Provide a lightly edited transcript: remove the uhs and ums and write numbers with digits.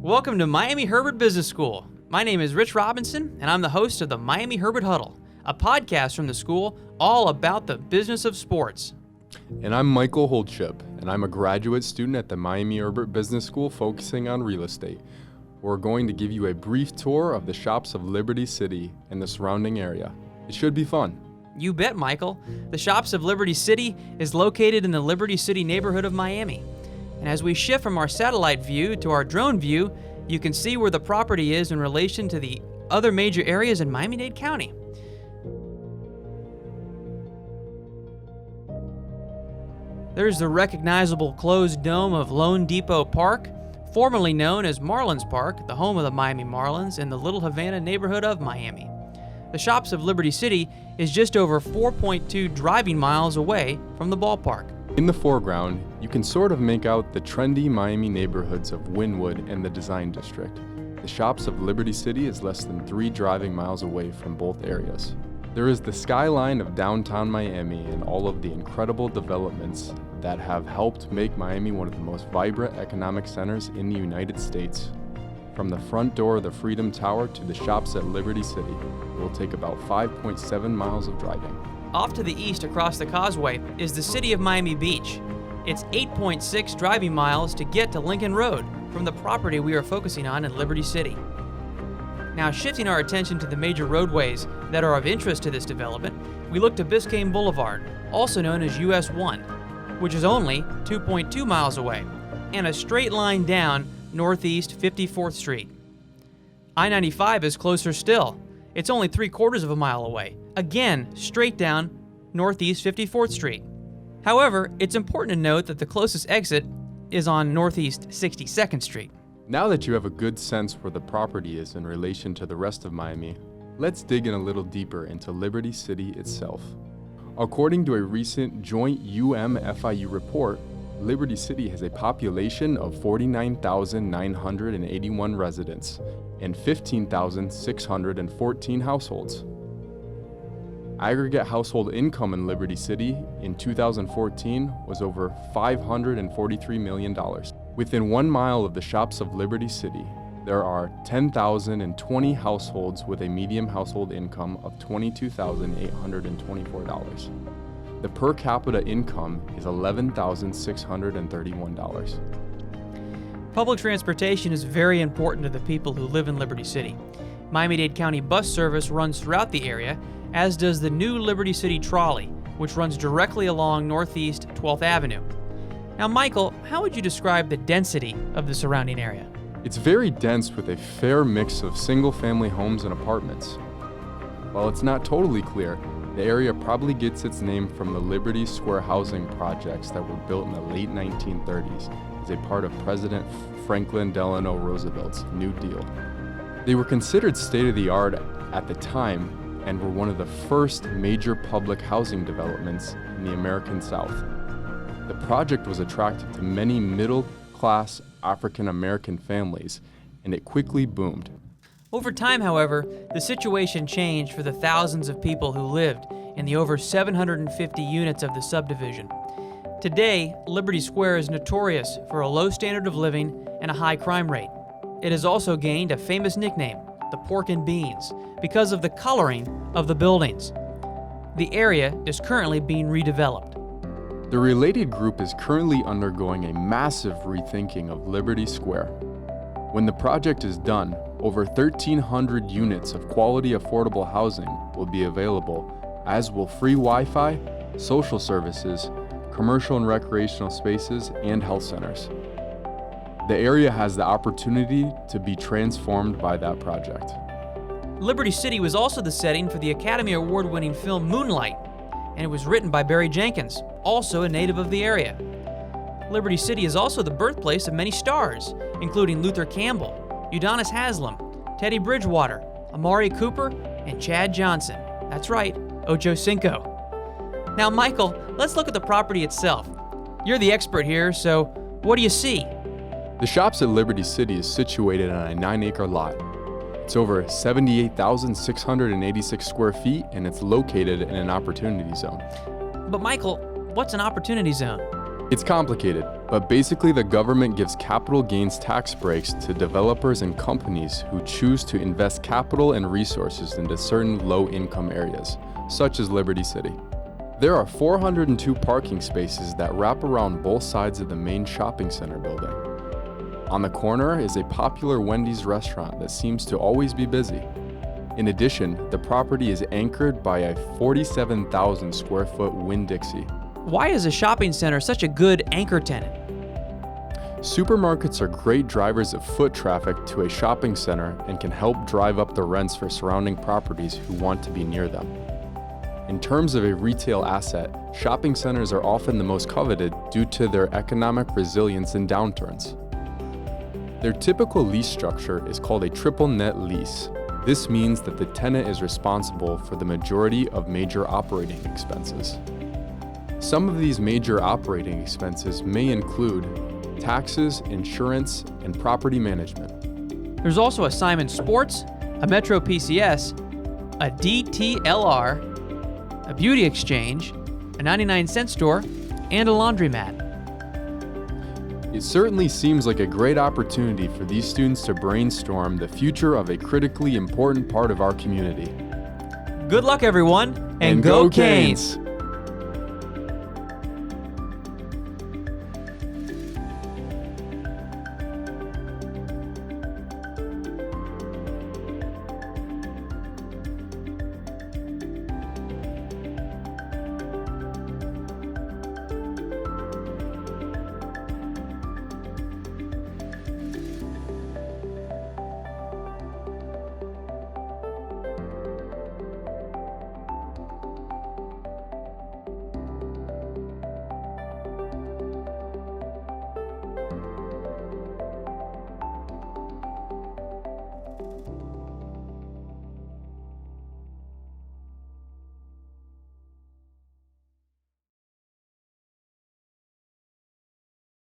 Welcome to Miami Herbert Business School. My name is Rich Robinson, and I'm the host of the Miami Herbert Huddle, a podcast from the school all about the business of sports. And I'm Michael Holdship, and I'm a graduate student at the Miami Herbert Business School focusing on real estate. We're going to give you a brief tour of the shops of Liberty City and the surrounding area. It should be fun. You bet, Michael. The Shops of Liberty City is located in the Liberty City neighborhood of Miami. And as we shift from our satellite view to our drone view, you can see where the property is in relation to the other major areas in Miami-Dade County. There's the recognizable closed dome of Lone Depot Park, formerly known as Marlins Park, the home of the Miami Marlins in the Little Havana neighborhood of Miami. The Shops of Liberty City is just over 4.2 driving miles away from the ballpark. In the foreground, you can sort of make out the trendy Miami neighborhoods of Wynwood and the Design District. The Shops of Liberty City is less than 3 driving miles away from both areas. There is the skyline of downtown Miami and all of the incredible developments that have helped make Miami one of the most vibrant economic centers in the United States. From the front door of the Freedom Tower to the Shops at Liberty City, it will take about 5.7 miles of driving. Off to the east across the causeway is the city of Miami Beach. It's 8.6 driving miles to get to Lincoln Road from the property we are focusing on in Liberty City. Now, shifting our attention to the major roadways that are of interest to this development, we look to Biscayne Boulevard, also known as US 1, which is only 2.2 miles away, and a straight line down northeast 54th Street. I-95 is closer still. It's only 3/4 of a mile away, again straight down northeast 54th Street. However, it's important to note that the closest exit is on northeast 62nd Street. Now that you have a good sense where the property is in relation to the rest of Miami, let's dig in a little deeper into Liberty City itself. According to a recent joint UM-FIU report, Liberty City has a population of 49,981 residents and 15,614 households. Aggregate household income in Liberty City in 2014 was over $543 million. Within 1 mile of the Shops of Liberty City, there are 10,020 households with a median household income of $22,824. The per capita income is $11,631. Public transportation is very important to the people who live in Liberty City. Miami-Dade County bus service runs throughout the area, as does the new Liberty City Trolley, which runs directly along Northeast 12th Avenue. Now, Michael, how would you describe the density of the surrounding area? It's very dense with a fair mix of single-family homes and apartments. While it's not totally clear, the area probably gets its name from the Liberty Square housing projects that were built in the late 1930s as a part of President Franklin Delano Roosevelt's New Deal. They were considered state-of-the-art at the time and were one of the first major public housing developments in the American South. The project was attractive to many middle-class African-American families, and it quickly boomed. Over time, however, the situation changed for the thousands of people who lived in the over 750 units of the subdivision. Today, Liberty Square is notorious for a low standard of living and a high crime rate. It has also gained a famous nickname, the Pork and Beans, because of the coloring of the buildings. The area is currently being redeveloped. The related group is currently undergoing a massive rethinking of Liberty Square. When the project is done, over 1,300 units of quality affordable housing will be available, as will free Wi-Fi, social services, commercial and recreational spaces, and health centers. The area has the opportunity to be transformed by that project. Liberty City was also the setting for the Academy Award-winning film Moonlight, and it was written by Barry Jenkins, also a native of the area. Liberty City is also the birthplace of many stars, including Luther Campbell, Udonis Haslem, Teddy Bridgewater, Amari Cooper, and Chad Johnson. That's right, Ocho Cinco. Now, Michael, let's look at the property itself. You're the expert here, so what do you see? The Shops at Liberty City is situated on a 9-acre lot. It's over 78,686 square feet, and it's located in an opportunity zone. But Michael, what's an opportunity zone? It's complicated, but basically the government gives capital gains tax breaks to developers and companies who choose to invest capital and resources into certain low-income areas, such as Liberty City. There are 402 parking spaces that wrap around both sides of the main shopping center building. On the corner is a popular Wendy's restaurant that seems to always be busy. In addition, the property is anchored by a 47,000 square foot Winn-Dixie. Why is a shopping center such a good anchor tenant? Supermarkets are great drivers of foot traffic to a shopping center and can help drive up the rents for surrounding properties who want to be near them. In terms of a retail asset, shopping centers are often the most coveted due to their economic resilience in downturns. Their typical lease structure is called a triple net lease. This means that the tenant is responsible for the majority of major operating expenses. Some of these major operating expenses may include taxes, insurance, and property management. There's also a Simon Sports, a Metro PCS, a DTLR, a beauty exchange, a 99-cent store, and a laundromat. It certainly seems like a great opportunity for these students to brainstorm the future of a critically important part of our community. Good luck, everyone, And go Canes!